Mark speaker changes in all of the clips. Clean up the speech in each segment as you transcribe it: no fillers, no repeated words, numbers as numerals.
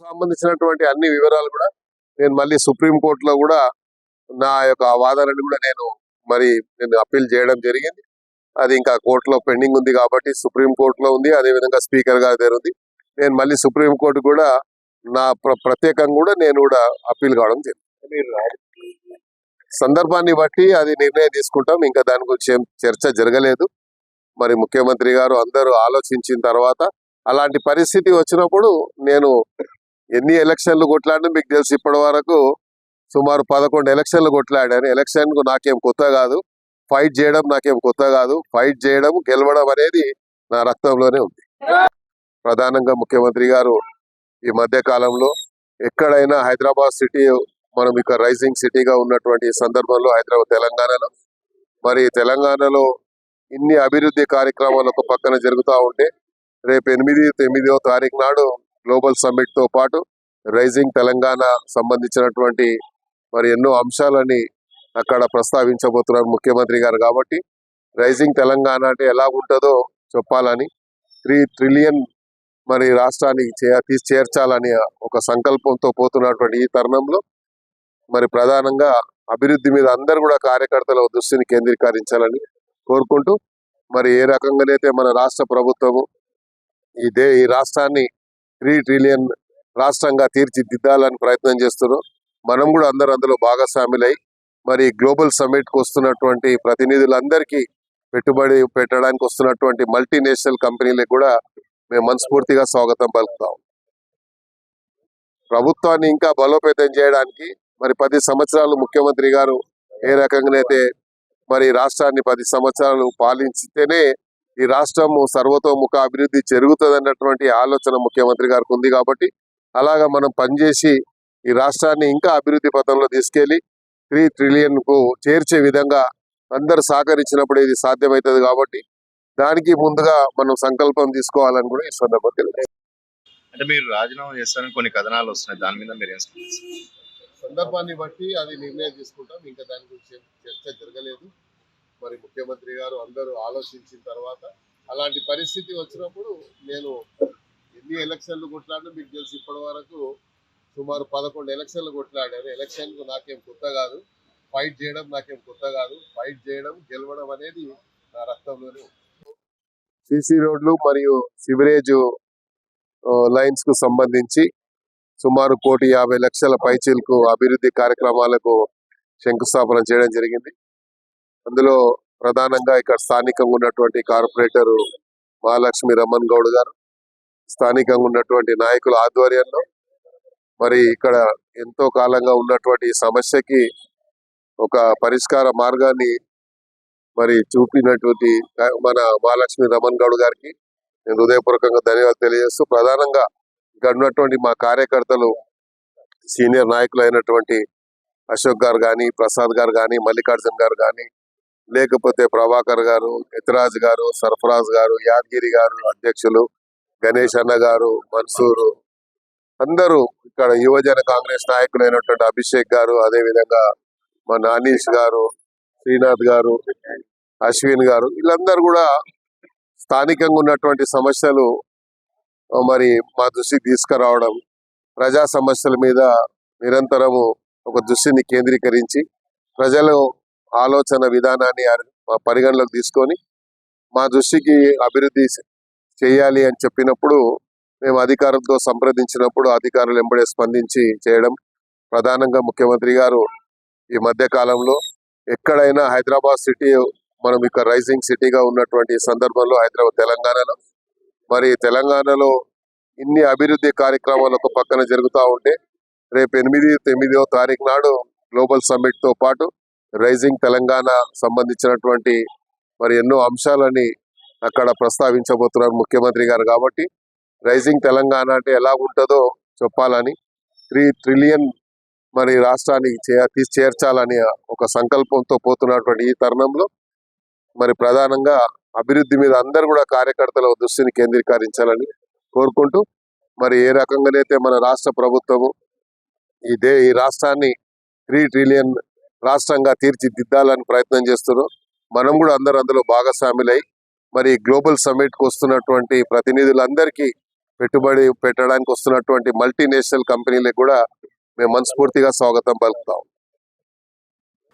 Speaker 1: సంబంధించినటువంటి అన్ని వివరాలు కూడా నేను మళ్ళీ సుప్రీంకోర్టులో కూడా నా యొక్క వాదనని కూడా నేను అప్పీల్ చేయడం జరిగింది. అది ఇంకా కోర్టులో పెండింగ్ ఉంది కాబట్టి సుప్రీంకోర్టులో ఉంది, అదేవిధంగా స్పీకర్ గారి దగ్గర ఉంది. నేను మళ్ళీ సుప్రీంకోర్టు కూడా నా ప్రత్యేకంగా కూడా నేను కూడా అప్పీల్ కావడం జరిగింది. సందర్భాన్ని బట్టి అది నిర్ణయం తీసుకుంటాం. ఇంకా దాని గురించి ఏం చర్చ జరగలేదు. మరి ముఖ్యమంత్రి గారు అందరూ ఆలోచించిన తర్వాత అలాంటి పరిస్థితి వచ్చినప్పుడు నేను ఎన్ని ఎలక్షన్లు కొట్లాడినా మీకు తెలుసు, ఇప్పటి వరకు సుమారు 11 ఎలక్షన్లు కొట్లాడాను. ఎలక్షన్ కు నాకేం కొత్త కాదు, ఫైట్ చేయడం నాకేం కొత్త కాదు. ఫైట్ చేయడం, గెలవడం అనేది నా రక్తంలోనే ఉంది. ప్రధానంగా ముఖ్యమంత్రి గారు ఈ మధ్య కాలంలో ఎక్కడైనా హైదరాబాద్ సిటీ మనం ఇక రైజింగ్ సిటీగా ఉన్నటువంటి సందర్భంలో తెలంగాణలో ఇన్ని అభివృద్ధి కార్యక్రమాలు ఒక పక్కన జరుగుతూ ఉంటే రేపు 8-9వ తారీఖు నాడు గ్లోబల్ సమ్మిట్ తో పాటు రైజింగ్ తెలంగాణ సంబంధించినటువంటి ఎన్నో అంశాలని అక్కడ ప్రస్తావించబోతున్నారు ముఖ్యమంత్రి గారు. కాబట్టి రైజింగ్ తెలంగాణ అంటే ఎలా ఉంటుందో చెప్పాలని 3 ట్రిలియన్ రాష్ట్రానికి చేర్చాలని ఒక సంకల్పంతో పోతున్నటువంటి ఈ తరుణంలో ప్రధానంగా అభివృద్ధి మీద అందరూ కూడా కార్యకర్తల దృష్టిని కేంద్రీకరించాలని కోరుకుంటూ ఏ రకంగానైతే మన రాష్ట్ర ప్రభుత్వము ఈ రాష్ట్రాన్ని 3 ట్రిలియన్ రాష్ట్రంగా తీర్చిదిద్దాలని ప్రయత్నం చేస్తున్నాం. మనం కూడా అందరూ అందులో భాగస్వాములై గ్లోబల్ సమ్మిట్ కు వస్తున్నటువంటి ప్రతినిధులందరికీ పెట్టుబడి పెట్టడానికి వస్తున్నటువంటి మల్టీనేషనల్ కంపెనీలకు కూడా మేము మనస్ఫూర్తిగా స్వాగతం పలుకుతాం. ప్రభుత్వాన్ని ఇంకా బలోపేతం చేయడానికి 10 సంవత్సరాలు ముఖ్యమంత్రి గారు ఏ రకంగానైతే రాష్ట్రాన్ని 10 సంవత్సరాలు పాలించితేనే ఈ రాష్ట్రం సర్వతోముఖ అభివృద్ధి జరుగుతుంది అన్నటువంటి ఆలోచన ముఖ్యమంత్రి గారికి ఉంది. కాబట్టి అలాగా మనం పనిచేసి ఈ రాష్ట్రాన్ని ఇంకా అభివృద్ధి పథంలో తీసుకెళ్లి 3 ట్రిలియన్ కు చేర్చే విధంగా అందరు సహకరించినప్పుడు ఇది సాధ్యమవుతుంది. కాబట్టి దానికి ముందుగా మనం సంకల్పం తీసుకోవాలని కూడా ఈ సందర్భంగా
Speaker 2: అంటే మీరు రాజీనామా చేస్తారని కొన్ని కథనాలు వస్తున్నాయి, దాని మీద మీరు
Speaker 1: సందర్భాన్ని బట్టి అది నిర్ణయం తీసుకుంటాం. ఇంకా దాని గురించి చర్చ జరగలేదు. ముఖ్యమంత్రి గారు అందరూ ఆలోచించిన తర్వాత అలాంటి పరిస్థితి వచ్చినప్పుడు నేను ఎన్ని ఎలక్షన్లు కొట్లాడినా మీకు తెలుసు, ఇప్పటి వరకు సుమారు 11 ఎలక్షన్లు కొట్లాడాను. ఎలక్షన్ కు నాకేం కొత్త కాదు, ఫైట్ చేయడం నాకేం కొత్త కాదు. ఫైట్ చేయడం, గెలవడం అనేది నా రక్తంలోనే ఉంది. సిసి రోడ్లు మరియు సివరేజ్ లైన్స్ కు సంబంధించి సుమారు 1,50,00,000 పైచీలకు అభివృద్ధి కార్యక్రమాలకు శంకుస్థాపన చేయడం జరిగింది. అందులో ప్రధానంగా ఇక్కడ స్థానికంగా ఉన్నటువంటి కార్పొరేటర్ మహాలక్ష్మి రమణ్ గౌడ్ గారు, స్థానికంగా ఉన్నటువంటి నాయకుల ఆధ్వర్యంలో ఇక్కడ ఎంతో కాలంగా ఉన్నటువంటి సమస్యకి ఒక పరిష్కార మార్గాన్ని చూపినటువంటి మన మహాలక్ష్మి రమణ్ గౌడ్ గారికి నేను హృదయపూర్వకంగా ధన్యవాదాలు తెలియజేస్తూ, ప్రధానంగా ఇక్కడ ఉన్నటువంటి మా కార్యకర్తలు సీనియర్ నాయకులు అయినటువంటి అశోక్ గారు కానీ, ప్రసాద్ గారు కానీ, మల్లికార్జున్ గారు కానీ, లేకపోతే ప్రభాకర్ గారు, యతిరాజ్ గారు, సర్ఫరాజ్ గారు, యాదగిరి గారు, అధ్యక్షులు గణేష్ అన్న గారు, మన్సూరు, అందరూ ఇక్కడ యువజన కాంగ్రెస్ నాయకులు అయినటువంటి అభిషేక్ గారు, అదేవిధంగా మన అనీష్ గారు, శ్రీనాథ్ గారు, అశ్విన్ గారు, వీళ్ళందరూ కూడా స్థానికంగా ఉన్నటువంటి సమస్యలు మా దృష్టికి తీసుకురావడం, ప్రజా సమస్యల మీద నిరంతరము ఒక దృష్టిని కేంద్రీకరించి ప్రజలు ఆలోచన విధానాన్ని పరిగణలోకి తీసుకొని మా దృష్టికి అభివృద్ధి చేయాలి అని చెప్పినప్పుడు మేము అధికారులతో సంప్రదించినప్పుడు అధికారులు వెంబడే స్పందించి చేయడం. ప్రధానంగా ముఖ్యమంత్రి గారు ఈ మధ్య కాలంలో ఎక్కడైనా హైదరాబాద్ సిటీ మనం ఇక రైజింగ్ సిటీగా ఉన్నటువంటి సందర్భంలో తెలంగాణలో ఇన్ని అభివృద్ధి కార్యక్రమాలు ఒక పక్కన జరుగుతూ ఉంటే రేపు 8-9వ తారీఖు నాడు గ్లోబల్ సమ్మిట్ తో పాటు రైజింగ్ తెలంగాణ సంబంధించినటువంటి ఎన్నో అంశాలని అక్కడ ప్రస్తావించబోతున్నారు ముఖ్యమంత్రి గారు. కాబట్టి రైజింగ్ తెలంగాణ అంటే ఎలా ఉంటుందో చెప్పాలని 3 ట్రిలియన్ రాష్ట్రానికి చేర్చాలని ఒక సంకల్పంతో పోతున్నటువంటి ఈ తరుణంలో ప్రధానంగా అభివృద్ధి మీద అందరూ కూడా కార్యకర్తల దృష్టిని కేంద్రీకరించాలని కోరుకుంటూ ఏ రకంగానైతే మన రాష్ట్ర ప్రభుత్వము ఈ రాష్ట్రాన్ని 3 ట్రిలియన్ రాష్ట్రంగా తీర్చిదిద్దాలని ప్రయత్నం చేస్తున్నాం. మనం కూడా అందరూ అందులో భాగస్వాములై గ్లోబల్ సమ్మిట్ కు వస్తున్నటువంటి ప్రతినిధులందరికీ పెట్టుబడి పెట్టడానికి వస్తున్నటువంటి మల్టీనేషనల్ కంపెనీలకు కూడా మేము మనస్ఫూర్తిగా స్వాగతం పలుకుతాం.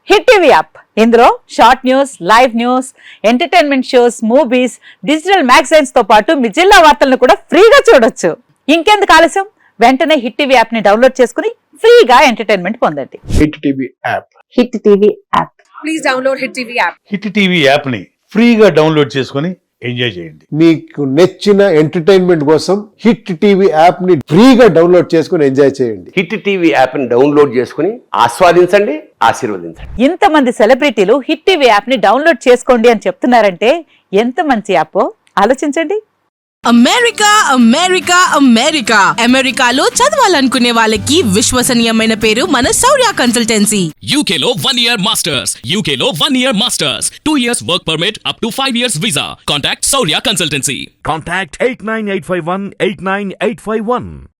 Speaker 3: హిట్ టీవీ యాప్ ఇందులో short news, live news, entertainment shows, movies, digital magazines తో పాటు మీ జిల్లా వార్తలను కూడా ఫ్రీగా చూడొచ్చు. ఇంకెందుకు ఆలస్యం, వెంటనే హిట్ టీవీ యాప్ ని డౌన్లోడ్ చేసుకుని ఫ్రీగా ఎంటర్టైన్మెంట్ పొందండి.
Speaker 4: Hit TV app.
Speaker 3: Hit TV app.
Speaker 5: Please download Hit TV app.
Speaker 6: Hit TV యాప్ని ఫ్రీగా డౌన్లోడ్ చేసుకొని ఎంజాయ్ చేయండి.
Speaker 4: మీకు నచ్చిన ఎంటర్టైన్మెంట్ కోసం హిట్ టీవీ యాప్ ని ఫ్రీగా డౌన్లోడ్ చేసుకుని ఎంజాయ్ చేయండి.
Speaker 7: హిట్ టీవీ యాప్ని డౌన్లోడ్ చేసుకుని ఆస్వాదించండి, ఆశీర్వదించండి.
Speaker 3: ఇంతమంది సెలబ్రిటీలు హిట్ టీవీ యాప్ ని డౌన్లోడ్ చేసుకోండి అని చెప్తున్నారంటే ఎంత మంచి యాప్ ఆలోచించండి.
Speaker 8: అమెరికా అమెరికా అమెరికా అమెరికాలో చదవాలనుకునే వాళ్ళకి విశ్వసనీయమైన పేరు మన శౌర్య కన్సల్టెన్సీ.
Speaker 9: UK లో 1 year masters. UK లో 1 year masters. 2 years work permit up to 5 years visa. Contact Saurya Consultancy.
Speaker 10: Contact 89851 89851.